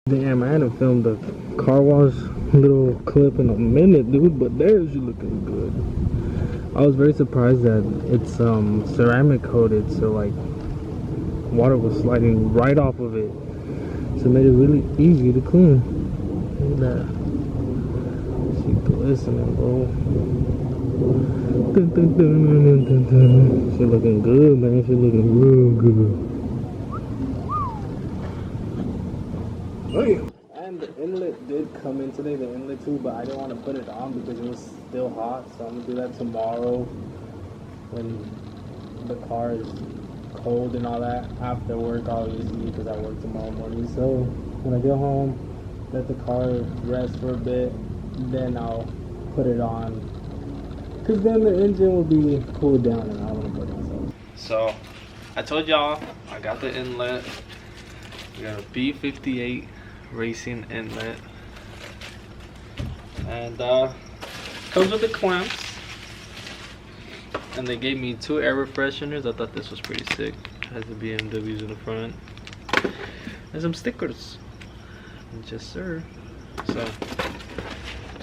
Damn, I hadn't filmed the car wash little clip in a minute, dude, but there's you looking good. I was very surprised that it's ceramic coated, so like water was sliding right off of it, so it made it really easy to clean. Look at that. She glistening, bro. Dun, dun, dun, dun, dun, dun. She looking good, man. She looking real good. And the inlet did come in today, the inlet too, but I didn't want to put it on because it was still hot, so I'm gonna do that tomorrow when the car is cold and all that, after work obviously, because I work tomorrow morning. So when I get home, let the car rest for a bit, then I'll put it on, because then the engine will be cooled down and I don't want to put it on. So I told y'all I got the inlet. We got a B58 racing inlet, and comes with the clamps, and they gave me 2 air refresheners. I thought this was pretty sick. Has the BMWs in the front and some stickers. Yes sir. So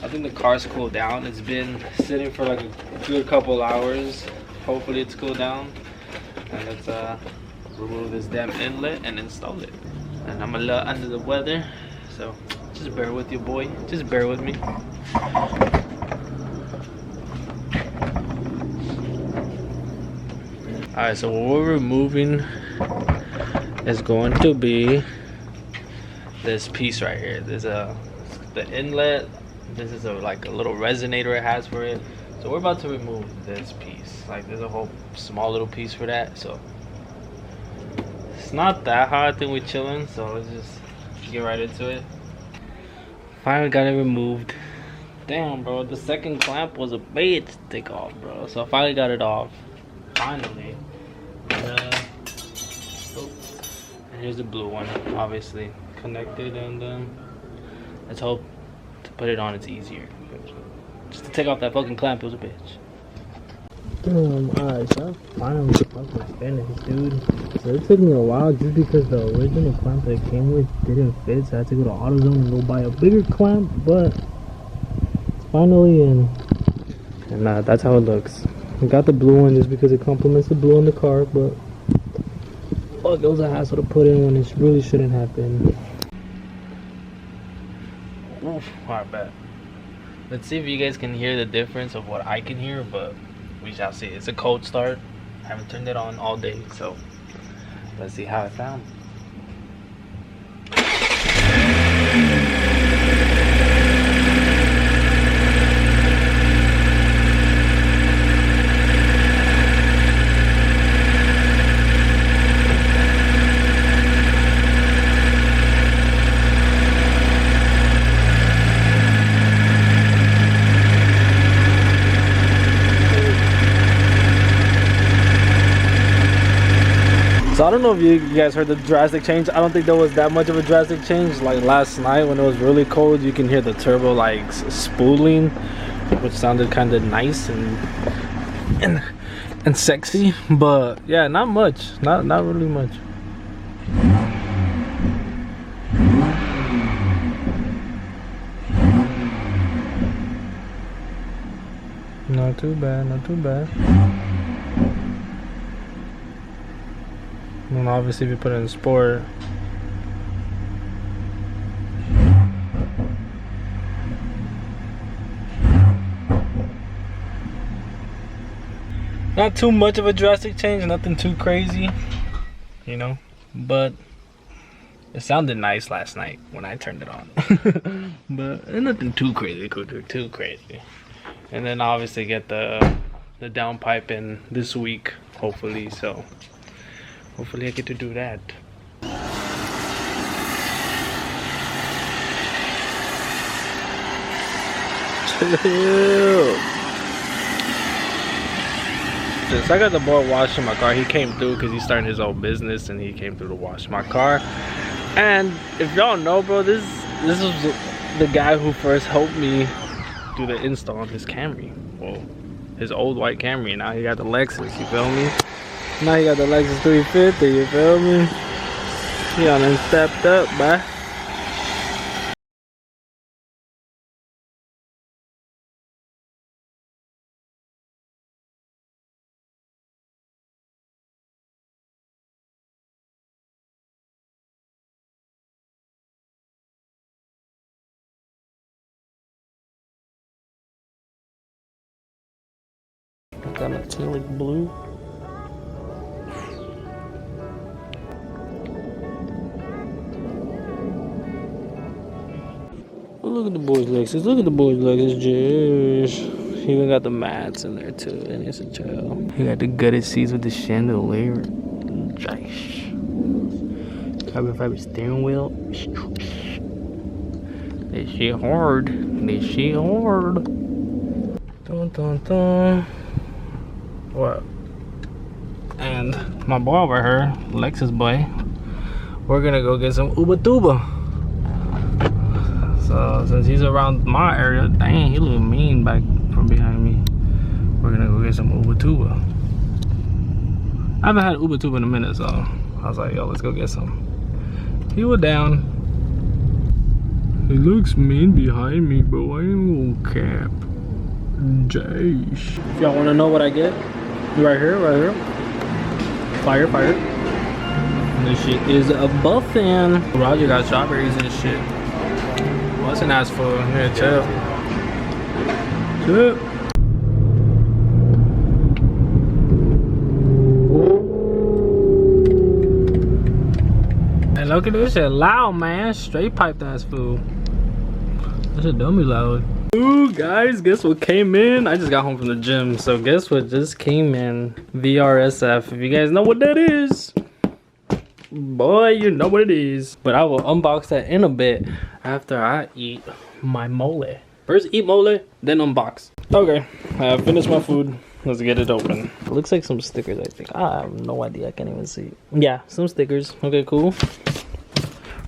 I think the car's cooled down. It's been sitting for like a good couple hours. Hopefully it's cooled down, and let's remove this damn inlet and install it. And I'm a little under the weather, so just bear with you, boy. Just bear with me. Alright, so what we're removing is going to be this piece right here. There's the inlet. This is like a little resonator it has for it. So we're about to remove this piece. Like there's a whole small little piece for that. So it's not that hard. I think we're chilling, so let's just get right into it. Finally got it removed. Damn, bro, the second clamp was a bitch to take off, bro. So I finally got it off. Finally. And here's the blue one, obviously connected, and let's hope to put it on it's easier. Just to take off that fucking clamp, it was a bitch. Alright, so I finally fucking finished, dude. So it took me a while just because the original clamp that it came with didn't fit, so I had to go to AutoZone and go buy a bigger clamp, but it's finally in. And that's how it looks. I got the blue one just because it complements the blue on the car, but fuck, it was a hassle to put in when it really shouldn't have been. Oof, alright, bet. Let's see if you guys can hear the difference of what I can hear, but we shall see. It's a cold start. I haven't turned it on all day, so let's see how it sounds. So I don't know if you guys heard the drastic change. I don't think there was that much of a drastic change. Like last night when it was really cold, you can hear the turbo like spooling, which sounded kind of nice and sexy. But yeah, not much. Not really much. Not too bad. Not too bad. And obviously if you put it in sport, not too much of a drastic change, nothing too crazy, you know, but it sounded nice last night when I turned it on. But nothing too crazy, too crazy. And then obviously get the downpipe in this week, hopefully, so hopefully I get to do that. Since I got the boy washing my car, he came through because he's starting his own business, and he came through to wash my car. And if y'all know, bro, this was the guy who first helped me do the install on his Camry. Well, his old white Camry. Now he got the Lexus, you feel me? Now he got the Lexus 350, you feel me? He done stepped up, bruh. got metallic blue. Oh, look at the boys' Lexus. Look at the boys' Lexus. Just. He even got the mats in there too, and it's a trail. He got the gutted seats with the chandelier. Jish. Carbon fiber steering wheel. This shit hard. This shit hard. Dun dun dun. What? And my boy over here, Lexus boy, we're gonna go get some Uba Tuba. So since he's around my area, dang, he look mean back from behind me. We're gonna go get some Uba Tuba. I haven't had Uba Tuba in a minute, so I was like, yo, let's go get some. He was down. He looks mean behind me, bro. I ain't gonna cap. Jeez. If y'all wanna know what I get, right here. Fire. And this shit is a buffin. Roger got strawberries and shit. What's an ass for? Here, chill. Chill. And look at this shit loud, man. Straight pipe ass food. This shit dummy loud. Ooh, guys, guess what came in? I just got home from the gym, so guess what just came in? VRSF. If you guys know what that is, boy, you know what it is. But I will unbox that in a bit after I eat my mole. First eat mole, then unbox. Okay, I finished my food. Let's get it open. It looks like some stickers, I think. I have no idea. I can't even see. Yeah, some stickers. Okay, cool.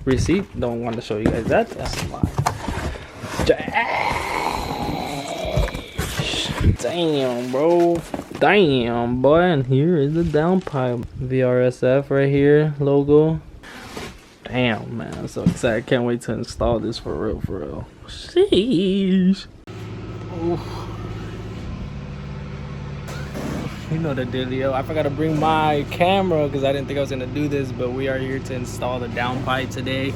Receipt. Don't want to show you guys that. That's a lie. Damn, bro. Damn, boy. And here is the downpipe. VRSF right here. Logo. Damn, man. I'm so excited. I can't wait to install this for real, for real. Sheesh. Oof. You know the dealio. I forgot to bring my camera because I didn't think I was going to do this, but we are here to install the downpipe today.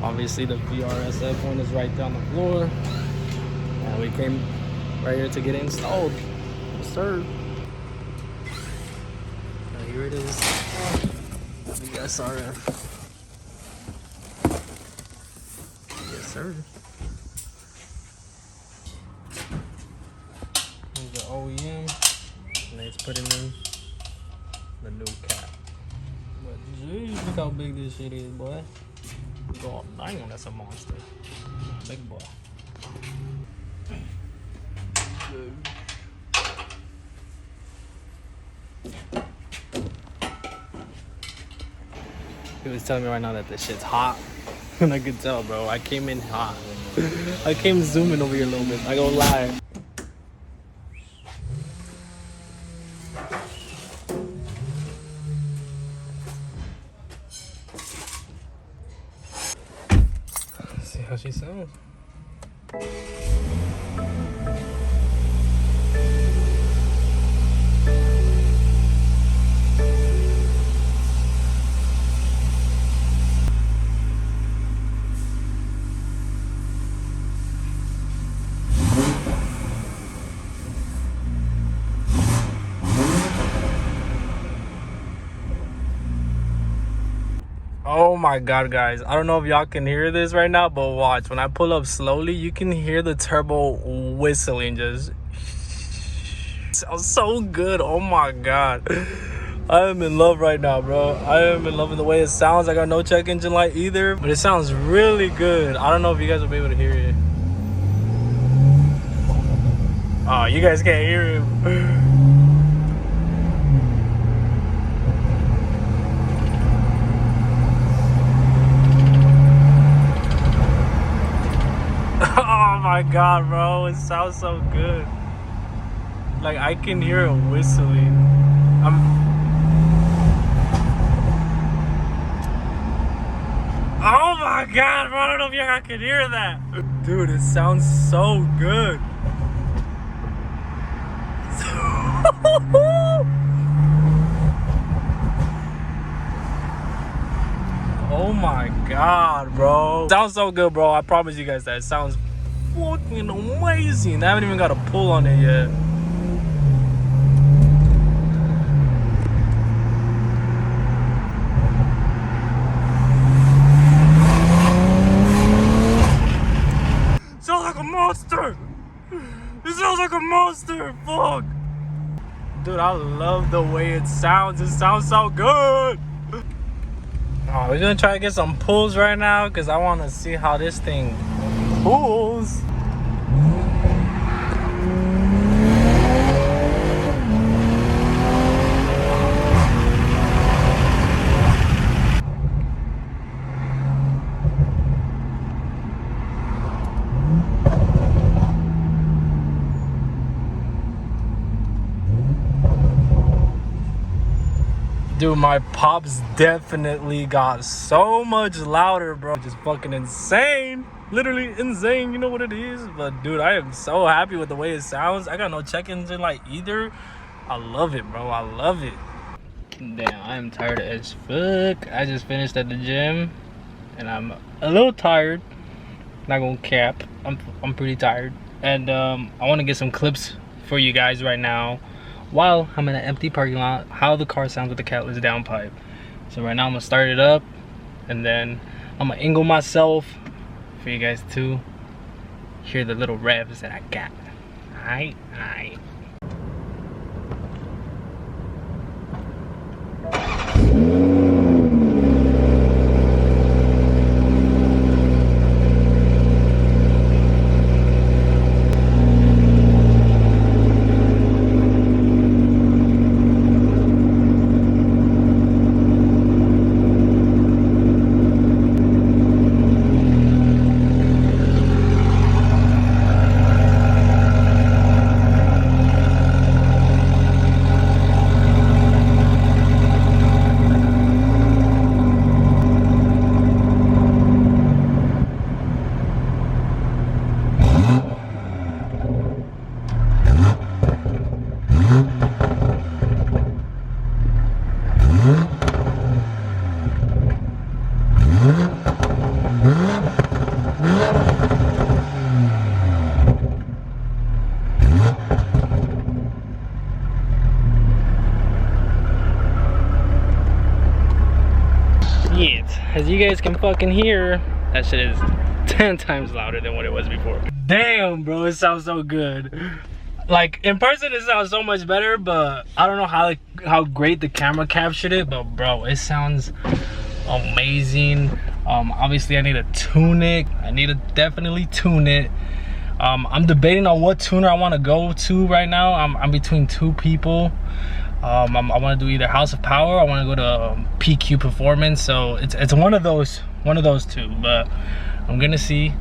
Obviously, the VRSF one is right there on the floor. And we came right here to get it installed. Yes, sir. Now here it is. VRSF. Yes, sir. Here's the OEM. And it's putting in the new cap. But geez, look how big this shit is, boy. God dang, that's a monster. Big boy. He was telling me right now that this shit's hot. And I could tell, bro. I came in hot. I came zooming over here a little bit. I gonna lie. See how she sounds. Oh my god, guys, I don't know if y'all can hear this right now, but watch, when I pull up slowly, you can hear the turbo whistling. Just sounds so good. Oh my god, I am in love right now, bro. I am in love with the way it sounds. I got no check engine light either, but it sounds really good. I don't know if you guys will be able to hear it. Oh, you guys can't hear it. Oh my god, bro, it sounds so good. Like, I can hear it whistling. Oh my god, bro, I don't know if y'all can hear that. Dude, it sounds so good. Oh my god, bro. Sounds so good, bro. I promise you guys that. It sounds fucking amazing. I haven't even got a pull on it yet. monster. Fuck. Dude, I love the way it sounds. It sounds so good. Oh, we're gonna try to get some pulls right now because I want to see how this thing pulls. Dude, my pops definitely got so much louder, bro. Just fucking insane. Literally insane, you know what it is? But dude, I am so happy with the way it sounds. I got no check engine light either. I love it, bro. I love it. Damn, I am tired as fuck. I just finished at the gym and I'm a little tired. Not gonna cap. I'm pretty tired. And I want to get some clips for you guys right now while I'm in an empty parking lot, how the car sounds with the CATLESS downpipe. So right now I'm gonna start it up and then I'm gonna angle myself for you guys to hear the little revs that I got. Alright. As you guys can fucking hear, that shit is 10 times louder than what it was before. Damn, bro, it sounds so good. Like in person it sounds so much better, but I don't know how great the camera captured it, but bro, it sounds amazing. Obviously I need to tune it. I need to definitely tune it. I'm debating on what tuner I want to go to right now. I'm between two people. I want to do either House of Power, I want to go to PQ Performance, so it's one of those two, but I'm gonna see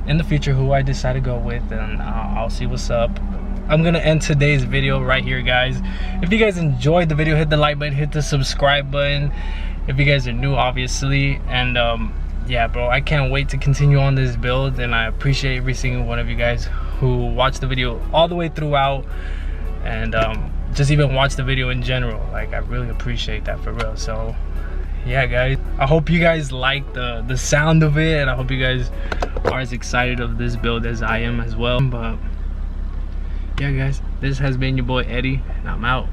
in the future who I decide to go with, and I'll see what's up. I'm gonna end today's video right here, guys. If you guys enjoyed the video, hit the like button, hit the subscribe button if you guys are new, obviously. And yeah, bro, I can't wait to continue on this build, and I appreciate every single one of you guys who watched the video all the way throughout, and just even watch the video in general. Like, I really appreciate that, for real. So yeah, guys, I hope you guys like the sound of it, and I hope you guys are as excited of this build as I am as well. But yeah, guys, this has been your boy Eddie, and I'm out.